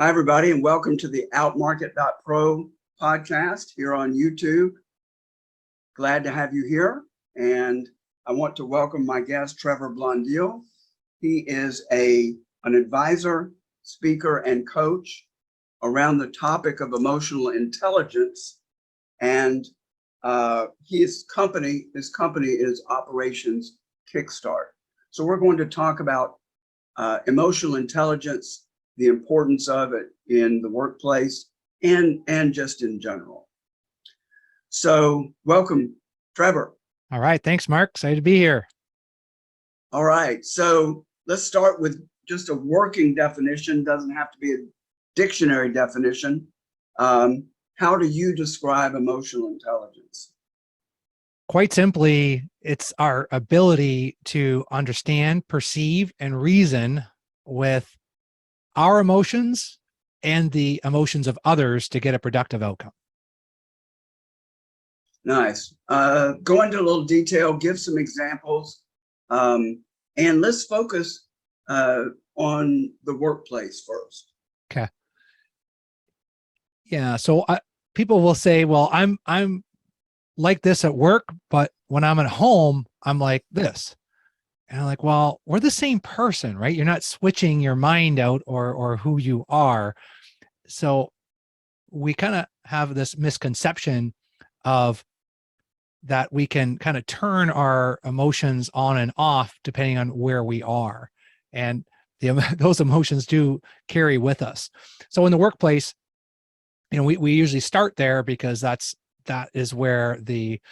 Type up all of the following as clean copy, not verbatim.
Hi, everybody, and welcome to the outmarket.pro podcast here on YouTube. Glad to have you here. And I want to welcome my guest, Trevor Blondeel. He is an advisor, speaker, and coach around the topic of emotional intelligence. And his company is Operations Kickstart. So we're going to talk about emotional intelligence, the importance of it in the workplace, and just in general. So welcome, Trevor. All right. Thanks, Mark. Excited to be here. All right. So let's start with just a working definition. Doesn't have to be a dictionary definition. How do you describe emotional intelligence? Quite simply, it's our ability to understand, perceive, and reason with our emotions and the emotions of others to get a productive outcome. Nice. Go into a little detail, give some examples, and let's focus on the workplace first. Okay. Yeah. So people will say, well, I'm like this at work, but when I'm at home, I'm like this. And I'm like, well, we're the same person, right? You're not switching your mind out or who you are. So we kind of have this misconception of that we can kind of turn our emotions on and off depending on where we are. And those emotions do carry with us. So in the workplace, we usually start there because that is where the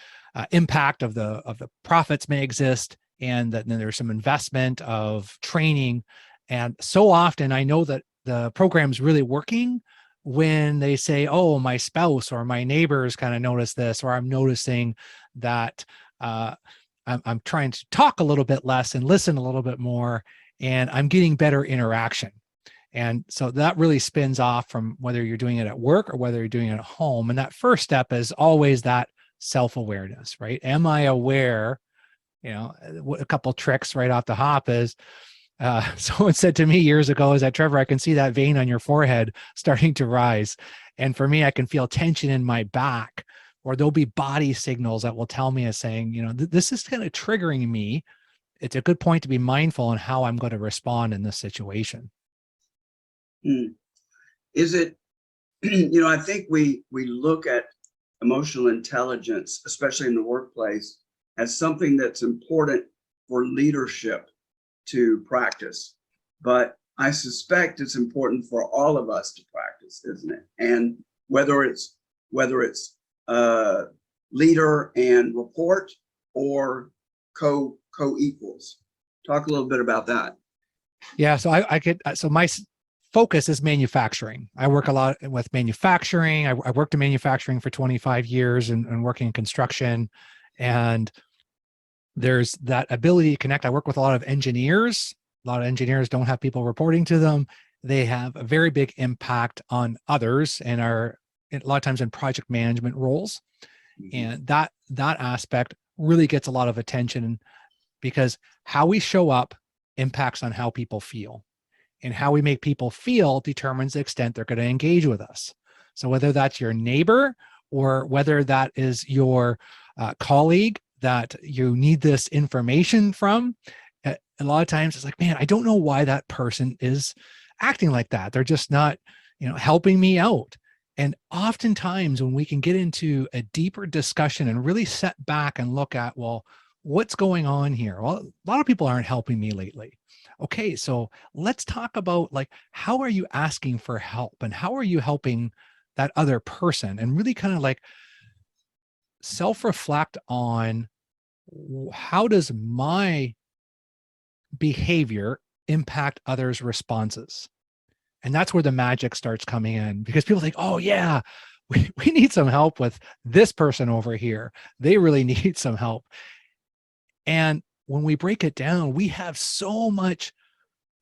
impact of the profits may exist, and that then there's some investment of training. And so often I know that the program's really working when they say, oh, my spouse or my neighbors kind of notice this, or I'm noticing that I'm trying to talk a little bit less and listen a little bit more, and I'm getting better interaction. And so that really spins off from whether you're doing it at work or whether you're doing it at home. And that first step is always that self-awareness, right? Am I aware? A couple tricks right off the hop is someone said to me years ago is that, Trevor, I can see that vein on your forehead starting to rise. And for me, I can feel tension in my back, or there'll be body signals that will tell me as saying, this is kind of triggering me. It's a good point to be mindful on how I'm going to respond in this situation. Is it, I think we look at emotional intelligence, especially in the workplace, as something that's important for leadership to practice. But I suspect it's important for all of us to practice, isn't it? And whether it's leader and report or co-equals. Talk a little bit about that. Yeah, so my focus is manufacturing. I work a lot with manufacturing. I worked in manufacturing for 25 years and working in construction. And there's that ability to connect. I work with a lot of engineers. A lot of engineers don't have people reporting to them. They have a very big impact on others and are a lot of times in project management roles. Mm-hmm. And that aspect really gets a lot of attention because how we show up impacts on how people feel. And how we make people feel determines the extent they're going to engage with us. So whether that's your neighbor or whether that is your colleague that you need this information from, a lot of times it's like, man, I don't know why that person is acting like that. They're just not, helping me out. And oftentimes when we can get into a deeper discussion and really set back and look at, well, what's going on here? Well, a lot of people aren't helping me lately. Okay, so let's talk about how are you asking for help and how are you helping that other person, and really kind of self-reflect on how does my behavior impact others' responses. And that's where the magic starts coming in, because people think, oh yeah, we need some help with this person over here. They really need some help. And when we break it down, we have so much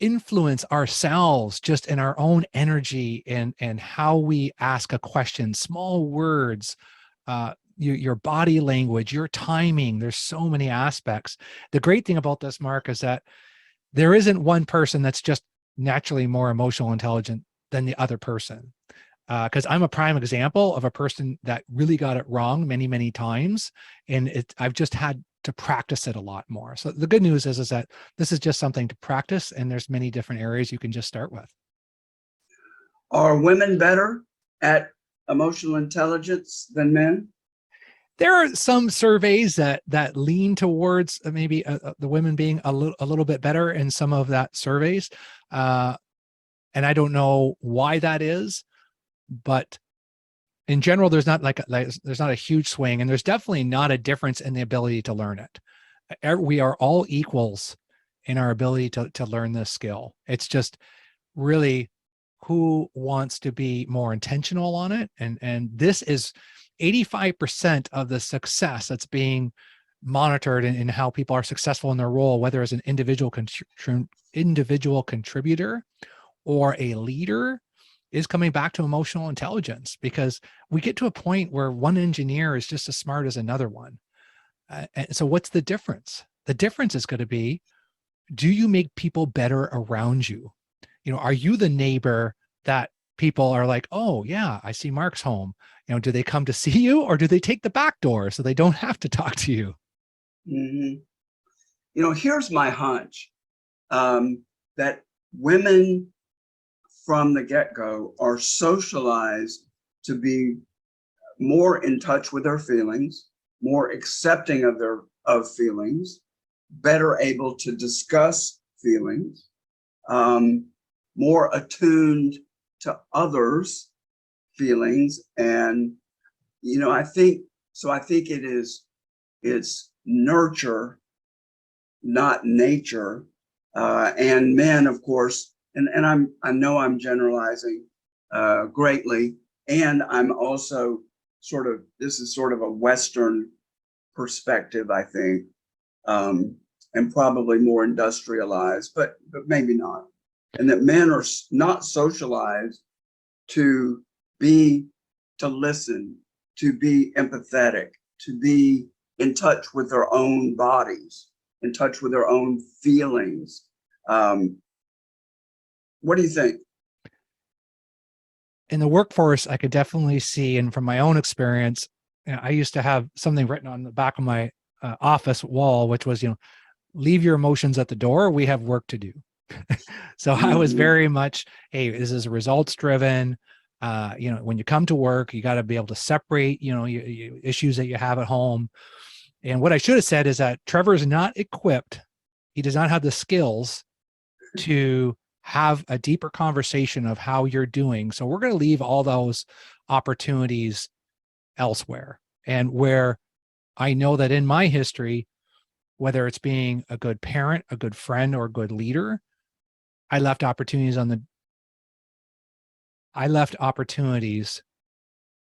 influence ourselves just in our own energy and how we ask a question, small words, your body language, your timing. There's so many aspects. The great thing about this, Mark, is that there isn't one person that's just naturally more emotional intelligent than the other person. Because I'm a prime example of a person that really got it wrong many, many times. And I've just had to practice it a lot more. So the good news is that this is just something to practice, and there's many different areas you can just start with. Are women better at emotional intelligence than men? There are some surveys that lean towards maybe the women being a little bit better in some of that surveys. And I don't know why that is, but in general, there's not there's not a huge swing, and there's definitely not a difference in the ability to learn it. We are all equals in our ability to learn this skill. It's just really who wants to be more intentional on it. And this is 85% of the success that's being monitored in how people are successful in their role, whether as an individual contributor or a leader, is coming back to emotional intelligence, because we get to a point where one engineer is just as smart as another one. And so what's the difference? The difference is going to be, do you make people better around you? Are you the neighbor that people are like, oh yeah, I see Mark's home. Do they come to see you, or do they take the back door so they don't have to talk to you? Mm-hmm. Here's my hunch, that women from the get-go are socialized to be more in touch with their feelings, more accepting of feelings, better able to discuss feelings, more attuned to others' feelings. And I think it's nurture, not nature. And men, of course, and I know I'm generalizing greatly, and I'm also this is sort of a Western perspective, I think, and probably more industrialized, but maybe not. And that men are not socialized to listen, to be empathetic, to be in touch with their own bodies, in touch with their own feelings. What do you think? In the workforce, I could definitely see, and from my own experience, I used to have something written on the back of my office wall, which was, leave your emotions at the door. We have work to do. So I was very much, hey, this is results driven. When you come to work, you got to be able to separate, issues that you have at home. And what I should have said is that Trevor is not equipped. He does not have the skills to have a deeper conversation of how you're doing. So we're going to leave all those opportunities elsewhere. And where I know that in my history, whether it's being a good parent, a good friend, or a good leader, I left opportunities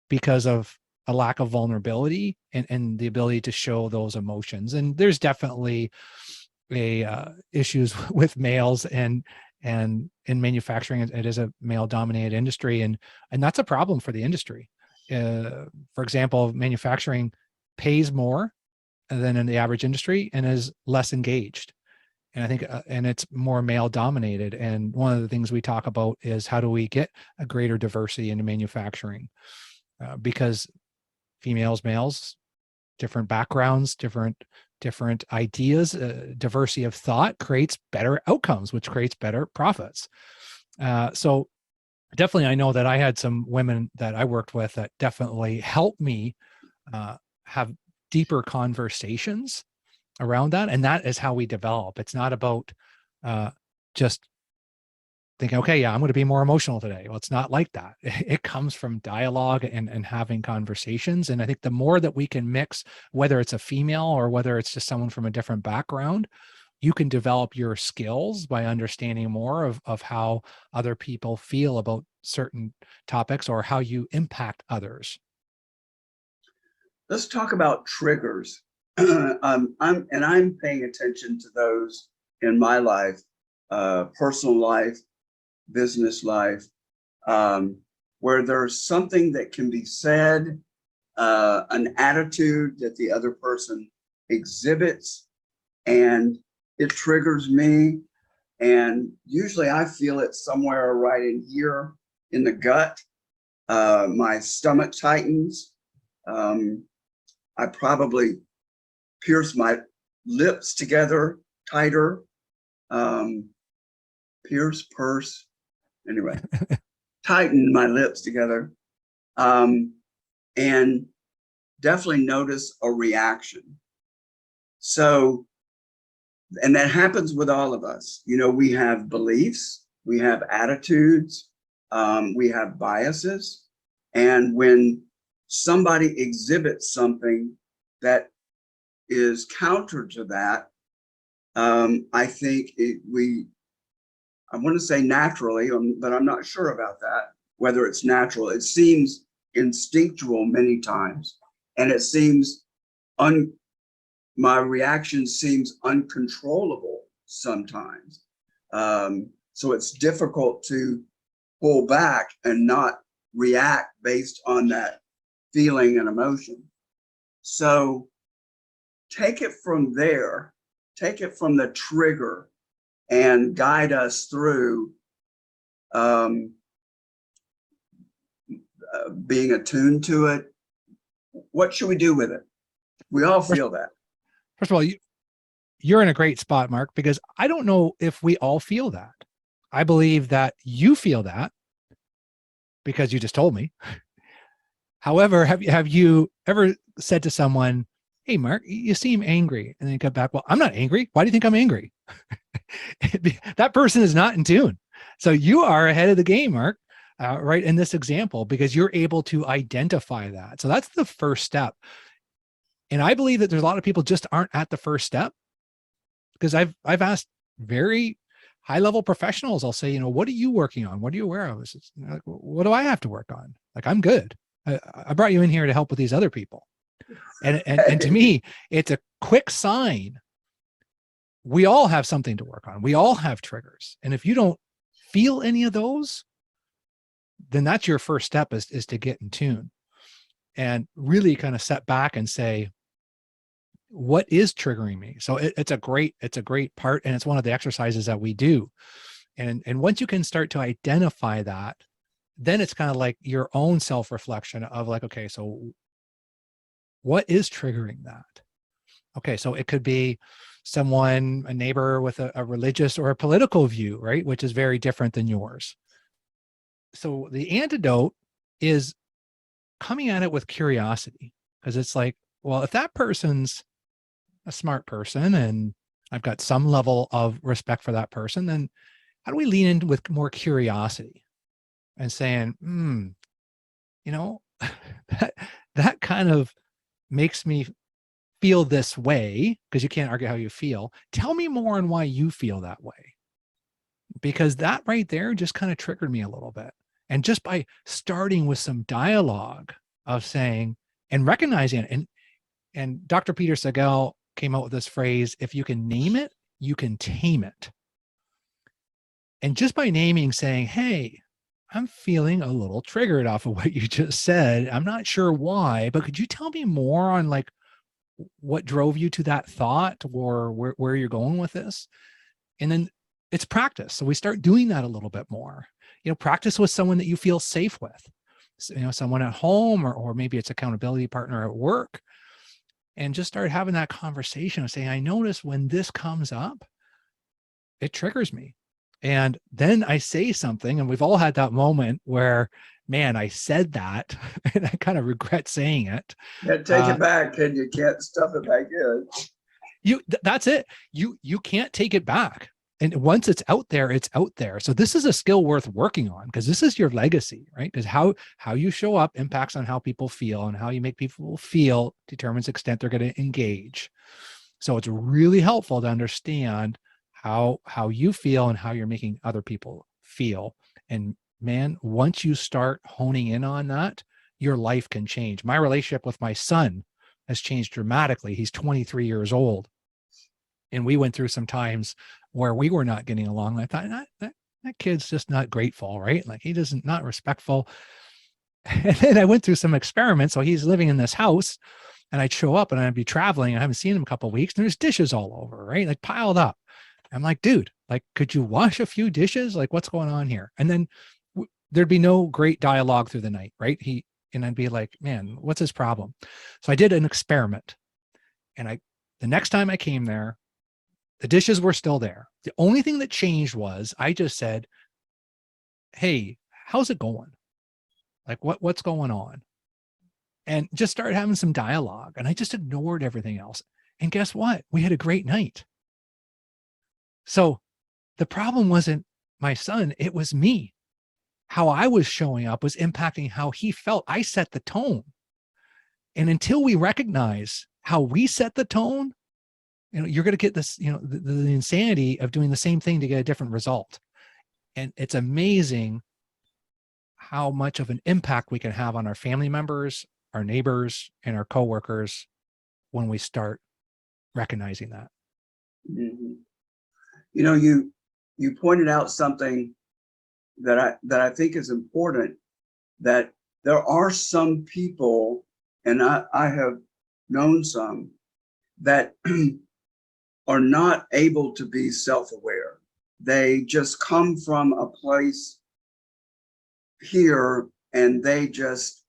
because of a lack of vulnerability and the ability to show those emotions. And there's definitely issues with males, and in manufacturing, it is a male dominated industry, and that's a problem for the industry. For example, manufacturing pays more than in the average industry and is less engaged. And I think, and it's more male dominated. And one of the things we talk about is, how do we get a greater diversity into manufacturing? Because females, males, different backgrounds, different ideas, diversity of thought creates better outcomes, which creates better profits. So definitely, I know that I had some women that I worked with that definitely helped me have deeper conversations around that. And that is how we develop. It's not about just thinking, okay, yeah, I'm going to be more emotional today. Well, it's not like that. It comes from dialogue and having conversations. And I think the more that we can mix, whether it's a female or whether it's just someone from a different background, you can develop your skills by understanding more of how other people feel about certain topics or how you impact others. Let's talk about triggers. I'm paying attention to those in my life, personal life, business life, where there's something that can be said, an attitude that the other person exhibits, and it triggers me. And usually I feel it somewhere right in here, in the gut. My stomach tightens. I probably pierce my lips together tighter. Purse, anyway, tighten my lips together. And definitely notice a reaction. So, and that happens with all of us. You know, we have beliefs, we have attitudes, we have biases. And when somebody exhibits something that is counter to that, I think I want to say naturally, but I'm not sure about that, whether it's natural. It seems instinctual many times, and it seems my reaction seems uncontrollable sometimes. So it's difficult to pull back and not react based on that feeling and emotion. So take it from there, take it from the trigger and guide us through being attuned to it. What should we do with it? We all feel that. First of all, you're in a great spot, Mark, because I don't know if we all feel that. I believe that you feel that because you just told me. However, have you ever said to someone, "Hey, Mark, you seem angry," and then you come back, "Well, I'm not angry. Why do you think I'm angry?" That person is not in tune. So you are ahead of the game, Mark, right in this example, because you're able to identify that. So that's the first step. And I believe that there's a lot of people just aren't at the first step, because I've asked very high level professionals. I'll say, what are you working on? What are you aware of? Like, what do I have to work on? Like, I'm good. I brought you in here to help with these other people. And to me, it's a quick sign. We all have something to work on. We all have triggers. And if you don't feel any of those, then that's your first step is to get in tune and really kind of set back and say, what is triggering me? So it's a great part. And it's one of the exercises that we do. And once you can start to identify that, then it's kind of like your own self-reflection of like, okay, so what is triggering that? Okay, so it could be someone, a neighbor with a religious or a political view, right? Which is very different than yours. So the antidote is coming at it with curiosity, because it's like, well, if that person's a smart person and I've got some level of respect for that person, then how do we lean in with more curiosity and saying, that kind of makes me feel this way, because you can't argue how you feel. Tell me more on why you feel that way. Because that right there just kind of triggered me a little bit. And just by starting with some dialogue of saying and recognizing it, and Dr. Peter Sagal came out with this phrase, if you can name it, you can tame it. And just by naming, saying, hey, I'm feeling a little triggered off of what you just said. I'm not sure why, but could you tell me more on like what drove you to that thought, or where you're going with this? And then it's practice. So we start doing that a little bit more. Practice with someone that you feel safe with, someone at home, or maybe it's accountability partner at work, and just start having that conversation of saying, I notice when this comes up, it triggers me. And then I say something, and we've all had that moment where, man, I said that and I kind of regret saying it. Yeah, take it back, and you can't stuff it back in. That's it. You can't take it back. And once it's out there, it's out there. So this is a skill worth working on, because this is your legacy, right? Because how you show up impacts on how people feel, and how you make people feel determines the extent they're going to engage. So it's really helpful to understand how you feel and how you're making other people feel. And man, once you start honing in on that, your life can change. My relationship with my son has changed dramatically. He's 23 years old. And we went through some times where we were not getting along. I thought that kid's just not grateful, right? Like, he doesn't, not respectful. And then I went through some experiments. So he's living in this house, and I'd show up and I'd be traveling. I haven't seen him a couple of weeks, and there's dishes all over, right? Like, piled up. I'm like, dude, like, could you wash a few dishes? Like, what's going on here? And then there'd be no great dialogue through the night, right? And I'd be like, man, what's his problem? So I did an experiment, and the next time I came there, the dishes were still there. The only thing that changed was I just said, hey, how's it going? Like, what's going on? And just started having some dialogue. And I just ignored everything else. And guess what? We had a great night. So the problem wasn't my son, it was me. How I was showing up was impacting how he felt. I set the tone. And until we recognize how we set the tone, you're going to get this, the insanity of doing the same thing to get a different result. And it's amazing how much of an impact we can have on our family members, our neighbors, and our coworkers when we start recognizing that. Mm-hmm. You pointed out something that I think is important, that there are some people, and I have known some, that are not able to be self-aware. They just come from a place here and they just,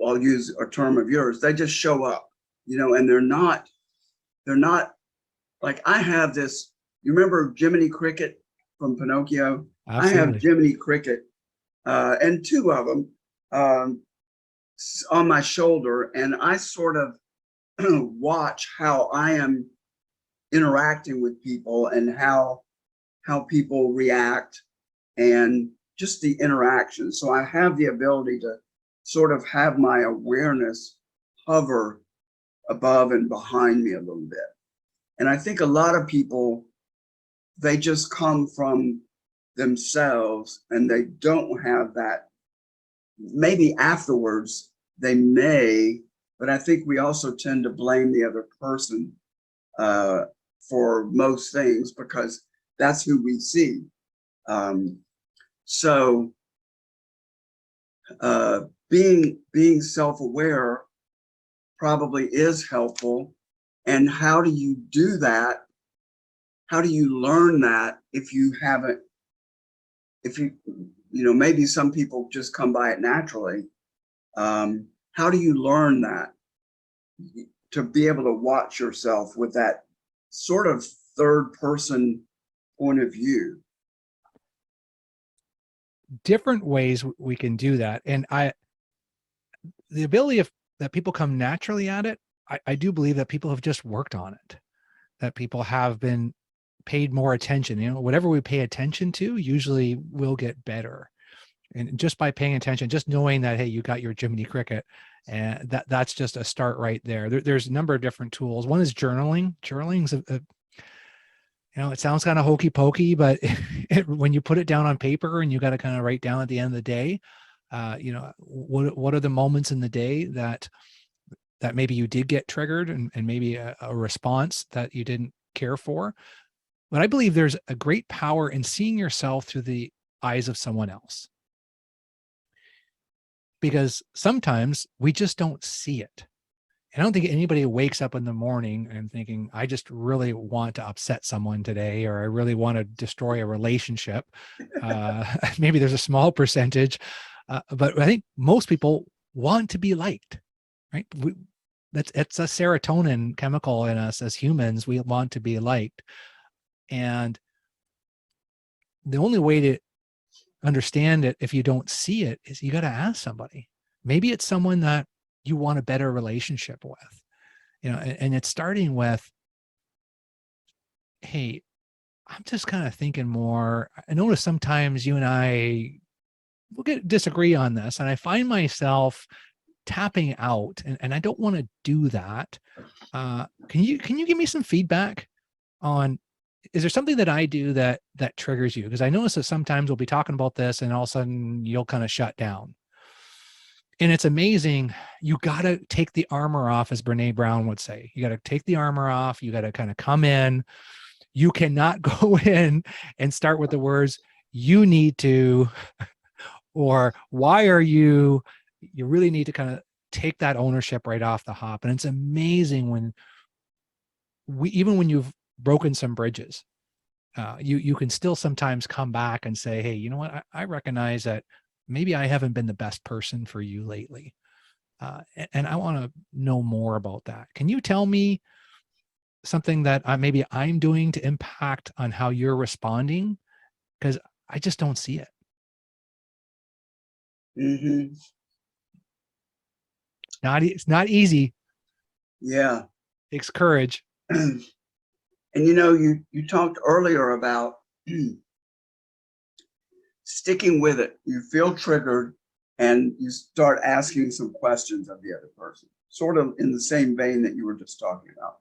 I'll use a term of yours, they just show up, and they're not like, I have this, you remember Jiminy Cricket from Pinocchio? Absolutely. I have Jiminy Cricket and two of them on my shoulder, and I sort of watch how I am interacting with people and how people react and just the interaction. So I have the ability to sort of have my awareness hover above and behind me a little bit. And I think a lot of people, they just come from themselves and they don't have that. Maybe afterwards they may, but I think we also tend to blame the other person for most things because that's who we see. So being self-aware probably is helpful. And how do you do that? How do you learn that if you haven't, maybe some people just come by it naturally. How do you learn that to be able to watch yourself with that sort of third person point of view? Different ways we can do that. And the ability that people come naturally at it, I do believe that people have just worked on it, that people have been paid more attention. Whatever we pay attention to usually will get better. And just by paying attention, just knowing that, hey, you got your Jiminy Cricket, and that's just a start right there. There's a number of different tools. One is journaling. Journaling's it sounds kind of hokey pokey, but when you put it down on paper and you got to kind of write down at the end of the day, what are the moments in the day that maybe you did get triggered and maybe a response that you didn't care for. But I believe there's a great power in seeing yourself through the eyes of someone else. Because sometimes we just don't see it. And I don't think anybody wakes up in the morning and thinking, I just really want to upset someone today, or I really want to destroy a relationship. Maybe there's a small percentage, but I think most people want to be liked, right? It's a serotonin chemical in us as humans. We want to be liked. And the only way to understand it, if you don't see it, is you got to ask somebody. Maybe it's someone that you want a better relationship with, and it's starting with, hey, I'm just kind of thinking more. I notice sometimes you and I will disagree on this, and I find myself tapping out, and I don't want to do that. Can you give me some feedback on, is there something that I do that triggers you? Because I notice that sometimes we'll be talking about this and all of a sudden you'll kind of shut down. And it's amazing. You got to take the armor off, as Brene Brown would say. You got to take the armor off. You got to kind of come in. You cannot go in and start with the words, you need to, or why are you really need to kind of take that ownership right off the hop. And it's amazing when even when you've broken some bridges, you can still sometimes come back and say, hey, you know what? I recognize that maybe I haven't been the best person for you lately. And I want to know more about that. Can you tell me something that maybe I'm doing to impact on how you're responding? Because I just don't see it. Mm-hmm. It's not easy. Yeah. It takes courage. And you talked earlier about sticking with it. You feel triggered and you start asking some questions of the other person, sort of in the same vein that you were just talking about.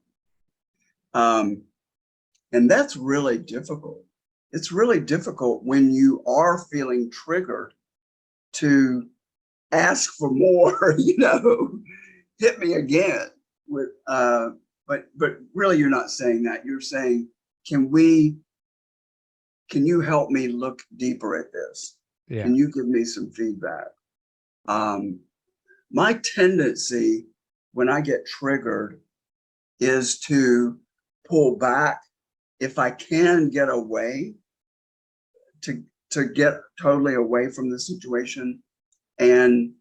And that's really difficult. It's really difficult when you are feeling triggered to ask for more, hit me again with, but really you're not saying that. You're saying, can you help me look deeper at this? Yeah. Can you give me some feedback? My tendency when I get triggered is to pull back. If I can get away, to get totally away from the situation and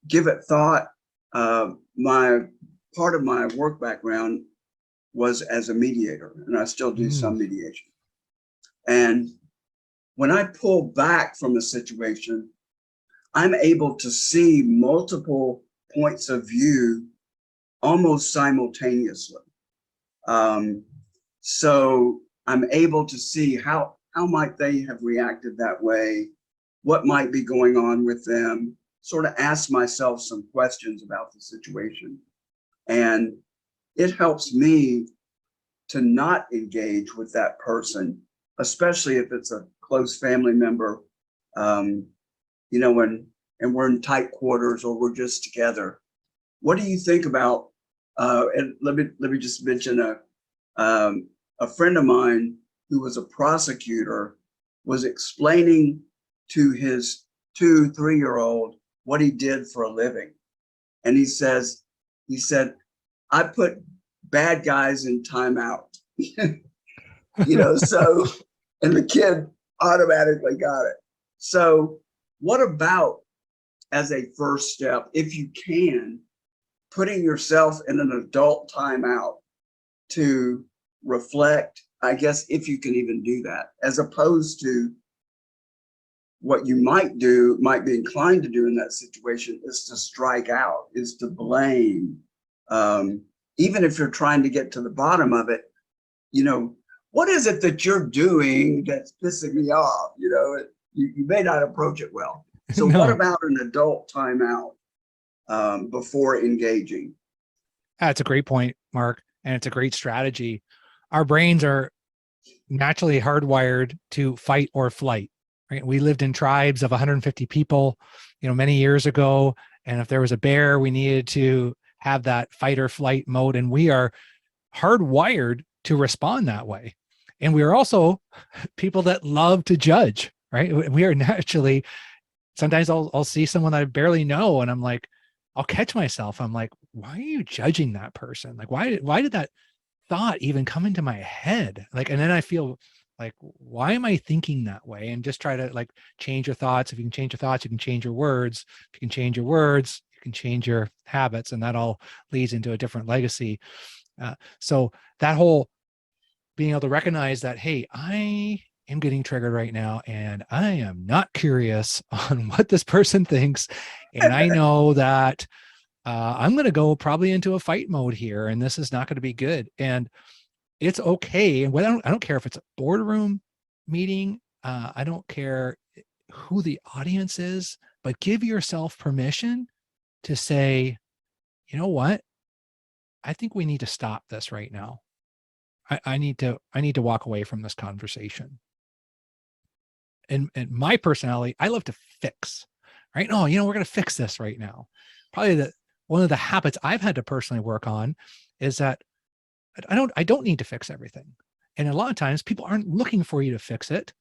give it thought. My part of my work background was as a mediator, and I still do some mediation. And when I pull back from a situation, I'm able to see multiple points of view almost simultaneously. So I'm able to see how might they have reacted that way, what might be going on with them, sort of ask myself some questions about the situation. And it helps me to not engage with that person, especially if it's a close family member, and we're in tight quarters or we're just together. What do you think about, and let me just mention a friend of mine who was a prosecutor was explaining to his 2-3-year-old what he did for a living. And he said, I put bad guys in timeout. So, and the kid automatically got it. So what about as a first step, if you can, putting yourself in an adult timeout to reflect, I guess, if you can even do that, as opposed to what you might be inclined to do in that situation is to strike out, is to blame. Even if you're trying to get to the bottom of it, what is it that you're doing that's pissing me off? You may not approach it well. So No. What about an adult timeout before engaging? That's a great point, Mark. And it's a great strategy. Our brains are naturally hardwired to fight or flight, right? We lived in tribes of 150 people, many years ago. And if there was a bear, we needed to have that fight or flight mode. And we are hardwired to respond that way. And we are also people that love to judge, right? We are naturally, sometimes I'll see someone that I barely know and I'm like, I'll catch myself. I'm like, why are you judging that person? Like, why did that thought even come into my head? Like, and then I feel like, why am I thinking that way? And just try to change your thoughts. If you can change your thoughts, you can change your words. If you can change your words, you can change your habits, and that all leads into a different legacy. So that whole being able to recognize that, hey, I am getting triggered right now and I am not curious on what this person thinks. And I know that I'm going to go probably into a fight mode here and this is not going to be good. And it's okay. And I don't care if it's a boardroom meeting. I don't care who the audience is, but give yourself permission to say, you know what? I think we need to stop this right now. I need to walk away from this conversation. And my personality, I love to fix, right? No, we're going to fix this right now. Probably one of the habits I've had to personally work on is that I don't need to fix everything. And a lot of times people aren't looking for you to fix it,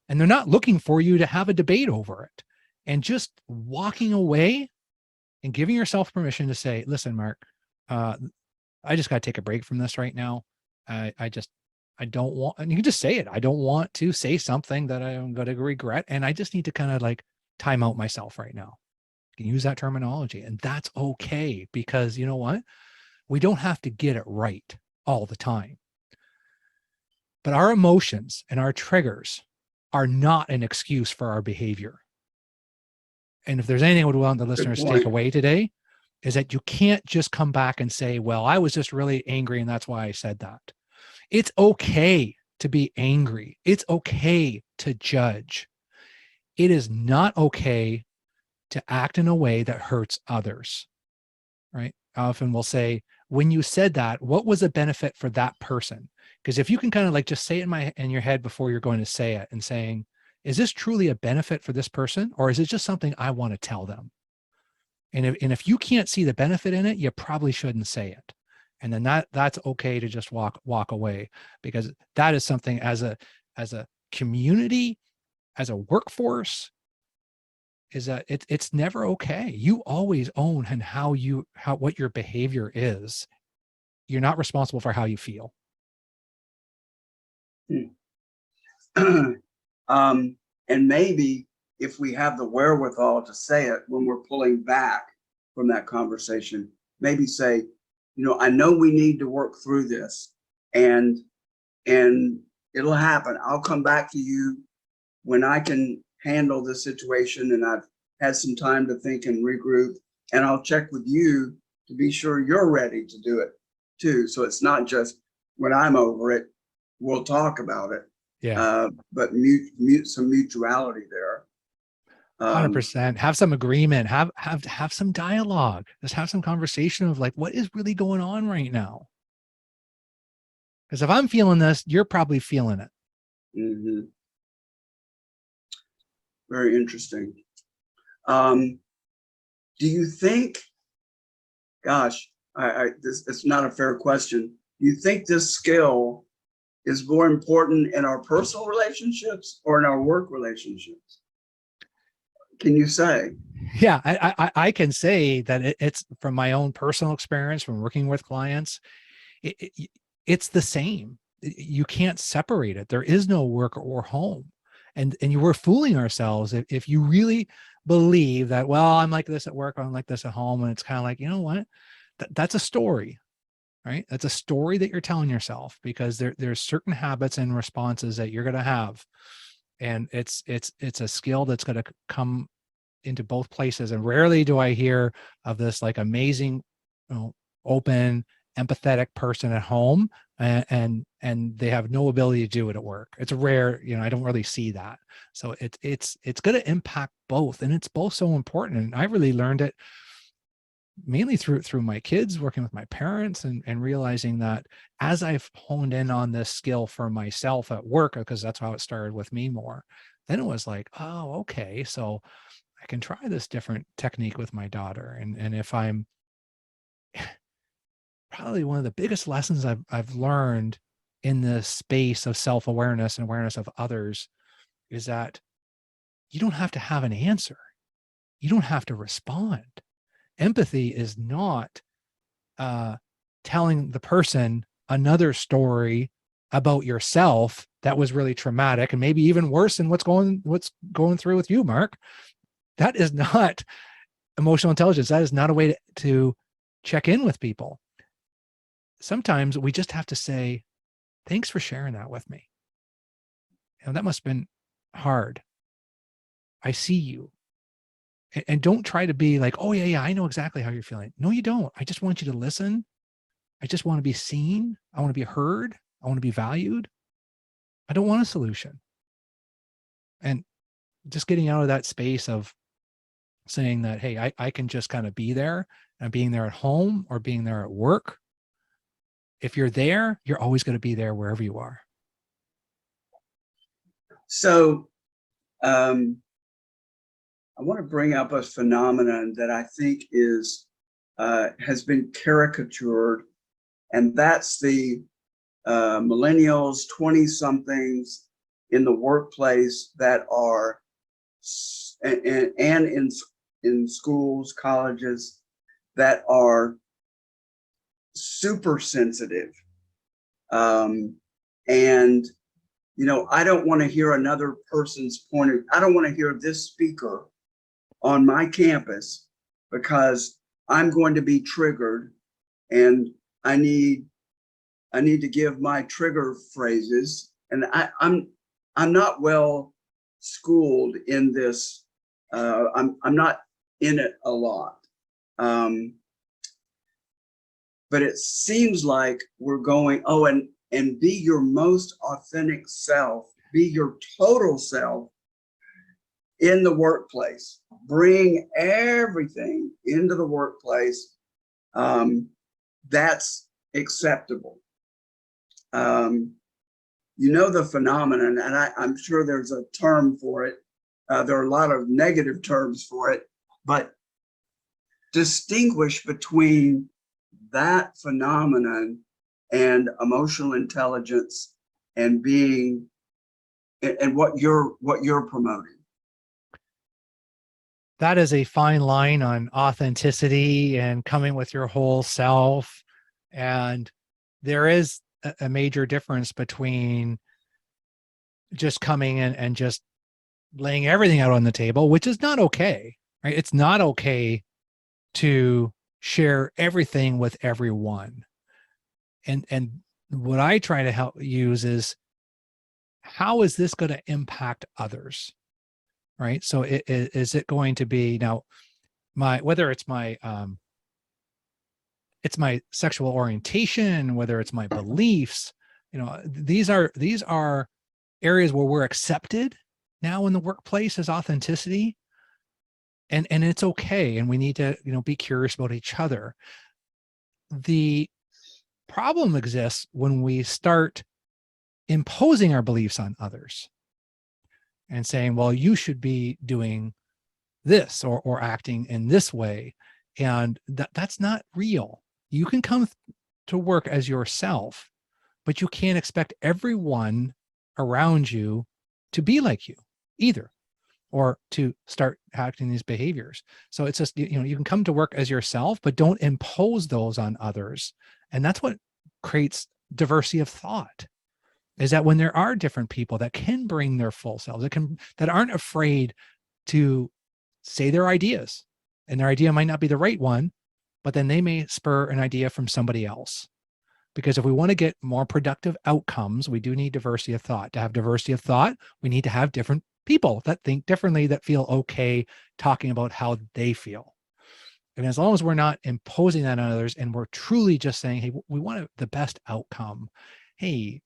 and they're not looking for you to have a debate over it. And just walking away and giving yourself permission to say, listen, Mark, I just got to take a break from this right now. I don't want, and you can just say it. I don't want to say something that I'm going to regret. And I just need to kind of like time out myself right now. You can use that terminology. And that's okay, because you know what? We don't have to get it right all the time. But our emotions and our triggers are not an excuse for our behavior. And if there's anything I would want the Good listeners to take point. away today, is that you can't just come back and say, well, I was just really angry and that's why I said that. It's okay to be angry. It's okay to judge. It is not okay to act in a way that hurts others, right? I often will say, when you said that, what was the benefit for that person? Because if you can kind of like just say it in your head before you're going to say it and saying, is this truly a benefit for this person? Or is it just something I want to tell them? And if you can't see the benefit in it, you probably shouldn't say it. And then that's okay to just walk away, because that is something as a community, as a workforce, is that it's never okay. You always own and what your behavior is. You're not responsible for how you feel. And maybe if we have the wherewithal to say it when we're pulling back from that conversation, maybe say, I know we need to work through this, and it'll happen. I'll come back to you when I can handle the situation and I've had some time to think and regroup, and I'll check with you to be sure you're ready to do it too. So it's not just when I'm over it, we'll talk about it. Yeah. But some mutuality there. 100%. Have some agreement, have some dialogue, just have some conversation of like, what is really going on right now? Because if I'm feeling this, you're probably feeling it. Mm-hmm. Very interesting. Do you think, gosh, it's not a fair question. Do you think this skill is more important in our personal relationships or in our work relationships? Can you say? Yeah, I can say that it's from my own personal experience from working with clients. It's the same. You can't separate it. There is no work or home. And you were fooling ourselves if you really believe that, well, I'm like this at work, I'm like this at home. And it's kind of like, you know what? That's a story, right? That's a story that you're telling yourself, because there's certain habits and responses that you're going to have. And it's a skill that's going to come into both places. And rarely do I hear of this like amazing, open, empathetic person at home, and they have no ability to do it at work. It's rare. I don't really see that. So it's going to impact both, and it's both so important. And I really learned it mainly through my kids, working with my parents, and realizing that as I've honed in on this skill for myself at work, because that's how it started with me more, then it was like, oh, okay, so I can try this different technique with my daughter. And if I'm probably one of the biggest lessons I've learned in the space of self-awareness and awareness of others is that you don't have to have an answer. You don't have to respond. Empathy is not telling the person another story about yourself that was really traumatic and maybe even worse than what's going through with you, Mark. That is not emotional intelligence. That is not a way to check in with people. Sometimes we just have to say, thanks for sharing that with me. That must have been hard. I see you. And don't try to be like, oh yeah, I know exactly how you're feeling. No, you don't. I just want you to listen. I just want to be seen. I want to be heard. I want to be valued. I don't want a solution. And just getting out of that space of saying that, hey, I can just kind of be there, and being there at home or being there at work. If you're there, you're always going to be there wherever you are. So I want to bring up a phenomenon that I think has been caricatured, and that's the millennials, 20-somethings in the workplace that are, and in schools, colleges, that are super sensitive, And, I don't want to hear another person's I don't want to hear this speaker on my campus because I'm going to be triggered and I need to give my trigger phrases. And I'm not well schooled in this. I'm not in it a lot. But it seems like we're going, and be your most authentic self, be your total self in the workplace. Bring everything into the workplace. That's acceptable. The phenomenon, and I'm sure there's a term for it. There are a lot of negative terms for it, but distinguish between that phenomenon and emotional intelligence and being and what you're promoting. That is a fine line on authenticity and coming with your whole self. And there is a major difference between just coming in and just laying everything out on the table, which is not okay, right? It's not okay to share everything with everyone. And what I try to help use is, how is this going to impact others? Right. So is it going to be now whether it's my sexual orientation, whether it's my beliefs, these are areas where we're accepted now in the workplace as authenticity. And it's okay. And we need to, be curious about each other. The problem exists when we start imposing our beliefs on others and saying, well, you should be doing this or acting in this way. And that's not real. You can come to work as yourself, but you can't expect everyone around you to be like you either, or to start acting these behaviors. So it's just, you can come to work as yourself, but don't impose those on others. And that's what creates diversity of thought, is that when there are different people that can bring their full selves, that aren't afraid to say their ideas, and their idea might not be the right one, but then they may spur an idea from somebody else. Because if we want to get more productive outcomes, we do need diversity of thought. To have diversity of thought, we need to have different people that think differently, that feel okay talking about how they feel. And as long as we're not imposing that on others, and we're truly just saying, hey, we want the best outcome. Hey,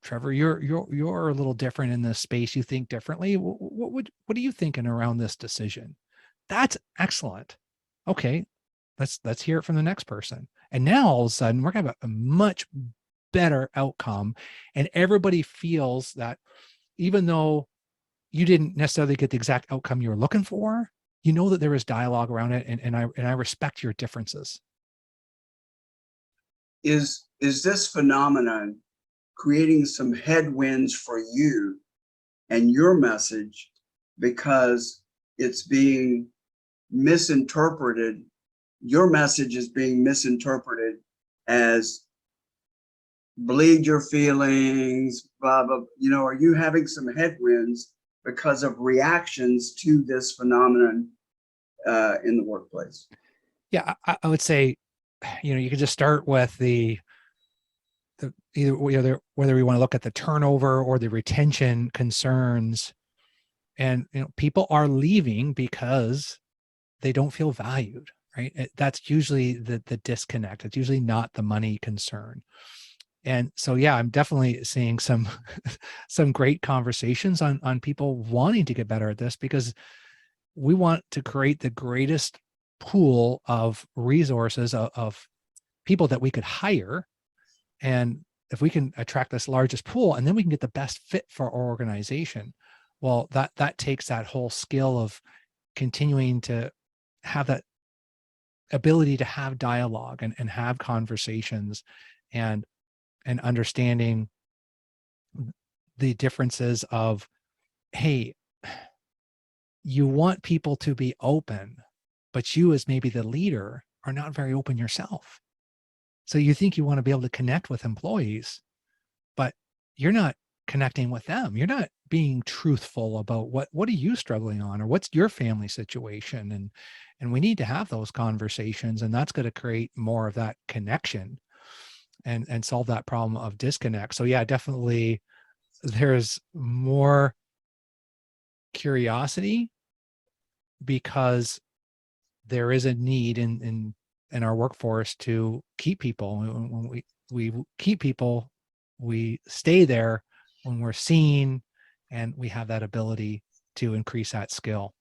Trevor, you're a little different in this space. You think differently. What are you thinking around this decision? That's excellent. Okay, let's hear it from the next person. And now all of a sudden we're gonna have a much better outcome, and everybody feels that even though you didn't necessarily get the exact outcome you were looking for, you know that there is dialogue around it, and I respect your differences. Is this phenomenon creating some headwinds for you and your message because it's being misinterpreted? Your message is being misinterpreted as bleed your feelings, blah, blah. Are you having some headwinds because of reactions to this phenomenon in the workplace? Yeah, I would say, you can just start with the either whether we want to look at the turnover or the retention concerns. And people are leaving because they don't feel valued, right? That's usually the disconnect. It's usually not the money concern. And so, yeah, I'm definitely seeing some some great conversations on people wanting to get better at this, because we want to create the greatest pool of resources of people that we could hire. And if we can attract this largest pool, and then we can get the best fit for our organization, well, that takes that whole skill of continuing to have that ability to have dialogue and have conversations, and understanding the differences of, hey, you want people to be open, but you as maybe the leader are not very open yourself. So you think you want to be able to connect with employees, but you're not connecting with them. You're not being truthful about what are you struggling on, or what's your family situation. And we need to have those conversations, and that's going to create more of that connection and solve that problem of disconnect. So yeah, definitely there's more curiosity because there is a need in our workforce to keep people. When we keep people, we stay there when we're seen, and we have that ability to increase that skill.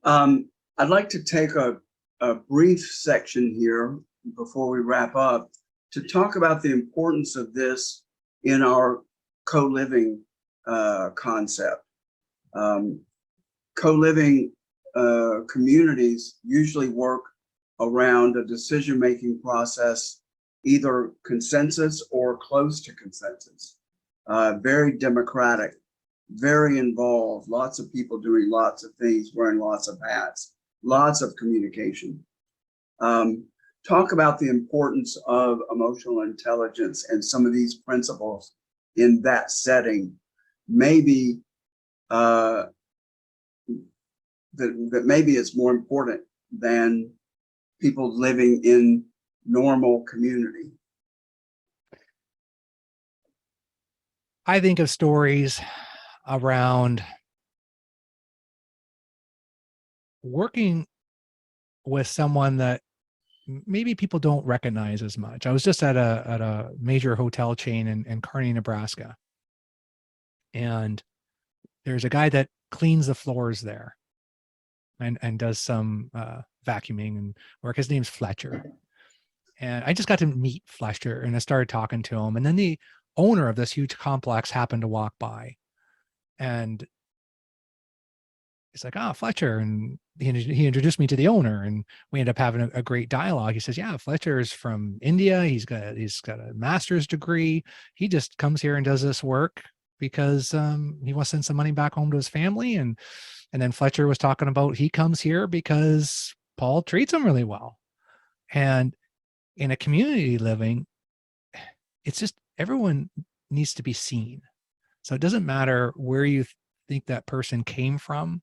I'd like to take a brief section here before we wrap up to talk about the importance of this in our co-living concept. Co-living communities usually work around a decision-making process, either consensus or close to consensus. Very democratic, very involved, lots of people doing lots of things, wearing lots of hats, lots of communication. Talk about the importance of emotional intelligence and some of these principles in that setting. Maybe that maybe it's more important than people living in normal community. I think of stories around working with someone that maybe people don't recognize as much. I was just at a major hotel chain in Kearney, Nebraska, and there's a guy that cleans the floors there and does some vacuuming and work. His name's Fletcher. And I just got to meet Fletcher, and I started talking to him. And then the owner of this huge complex happened to walk by, and he's like, "Ah, Fletcher." And he introduced me to the owner, and we ended up having a great dialogue. He says, "Yeah, Fletcher is from India. He's got a master's degree. He just comes here and does this work because he wants to send some money back home to his family." And then Fletcher was talking about he comes here because Paul treats him really well. And in a community living, it's just everyone needs to be seen. So it doesn't matter where you think that person came from.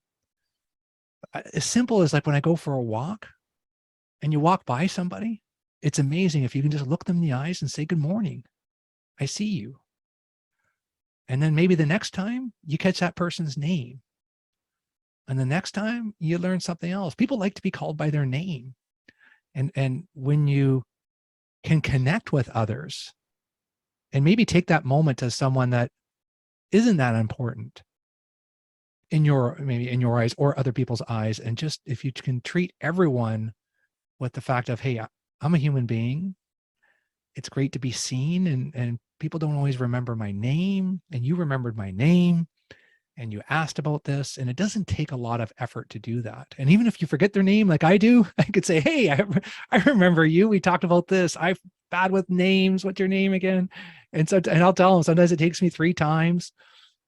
As simple as like when I go for a walk and you walk by somebody, it's amazing if you can just look them in the eyes and say, "Good morning. I see you." And then maybe the next time you catch that person's name. And the next time you learn something else. People like to be called by their name. And when you can connect with others and maybe take that moment to someone that isn't that important in your eyes or other people's eyes, and just if you can treat everyone with the fact of, "Hey, I'm a human being. It's great to be seen, and people don't always remember my name, and you remembered my name, and you asked about this," and it doesn't take a lot of effort to do that. And even if you forget their name like I do, I could say, "Hey, I remember you. We talked about this. I'm bad with names. What's your name again?" And I'll tell them sometimes it takes me 3 times.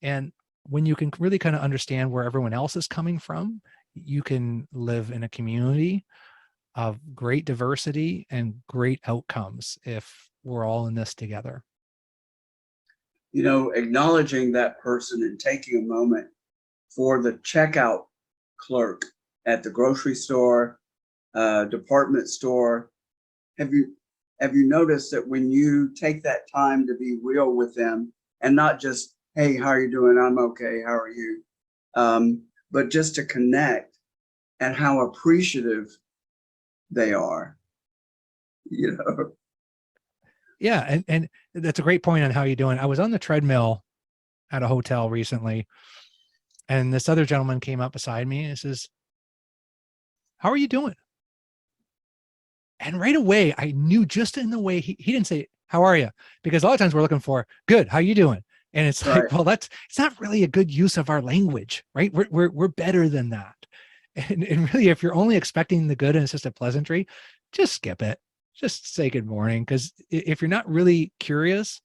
And when you can really kind of understand where everyone else is coming from, you can live in a community of great diversity and great outcomes if we're all in this together. You know, acknowledging that person and taking a moment for the checkout clerk at the grocery store, department store. Have you noticed that when you take that time to be real with them and not just, "Hey, how are you doing? I'm okay. How are you?" But just to connect, and how appreciative they are, you know? Yeah, and that's a great point on how you're doing. I was on the treadmill at a hotel recently, and this other gentleman came up beside me and says, "How are you doing?" And right away, I knew just in the way he didn't say, "How are you?" Because a lot of times we're looking for, "Good, how you doing?" And it's Right. like, well, it's not really a good use of our language, right? We're better than that. And really, if you're only expecting the good and it's just a pleasantry, just skip it. Just say good morning. Because if you're not really curious,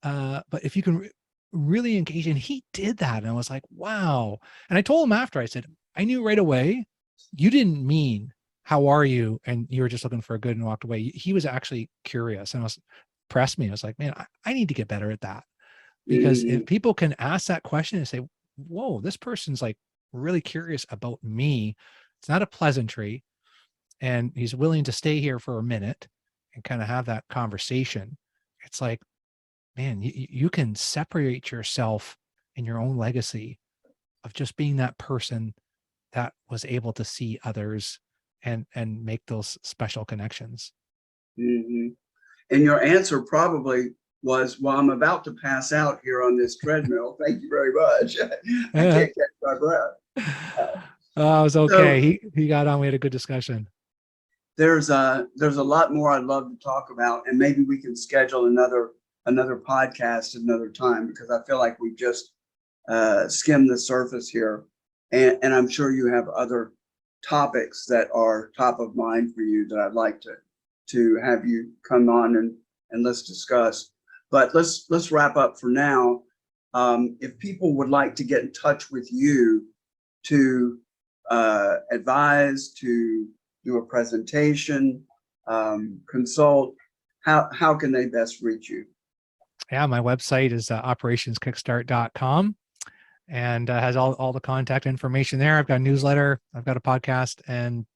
but if you can really engage, and he did that, and I was like, wow. And I told him after, I said, "I knew right away you didn't mean how are you, and you were just looking for a good and walked away. He was actually curious." And I was impressed me. I was like, man, I need to get better at that. Because Mhm. if people can ask that question and say, whoa, this person's like really curious about me, it's not a pleasantry, and he's willing to stay here for a minute and kind of have that conversation. It's like, man, you can separate yourself in your own legacy of just being that person that was able to see others and make those special connections. Mhm. And your answer probably was, well, I'm about to pass out here on this treadmill. Thank you very much. I Yeah. can't catch my breath. Oh, it was So okay. He got on. We had a good discussion. there's a lot more I'd love to talk about, and maybe we can schedule another podcast another time, because I feel like we've just skimmed the surface here, and I'm sure you have other topics that are top of mind for you that I'd like to have you come on and let's discuss. But let's wrap up for now. If people would like to get in touch with you to advise, to do a presentation, consult, how can they best reach you? Yeah, my website is operationskickstart.com, and has all the contact information there. I've got a newsletter, I've got a podcast, and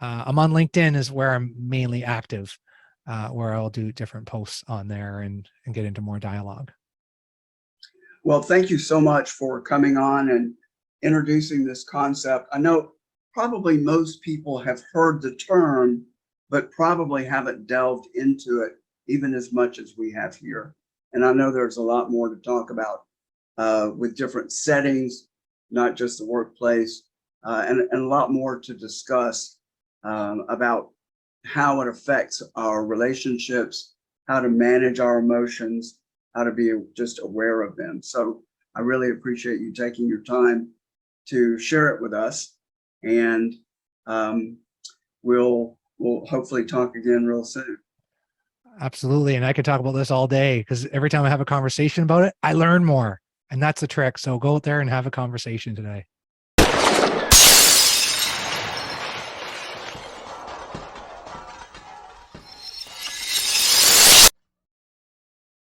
I'm on LinkedIn is where I'm mainly active, where I'll do different posts on there and get into more dialogue. Well, thank you so much for coming on and introducing this concept. I know probably most people have heard the term, but probably haven't delved into it even as much as we have here. And I know there's a lot more to talk about with different settings, not just the workplace, and a lot more to discuss about how it affects our relationships, how to manage our emotions, how to be just aware of them. So I really appreciate you taking your time to share it with us, and we'll hopefully talk again real soon. Absolutely. And I could talk about this all day, because every time I have a conversation about it, I learn more. And that's the trick. So go out there and have a conversation today.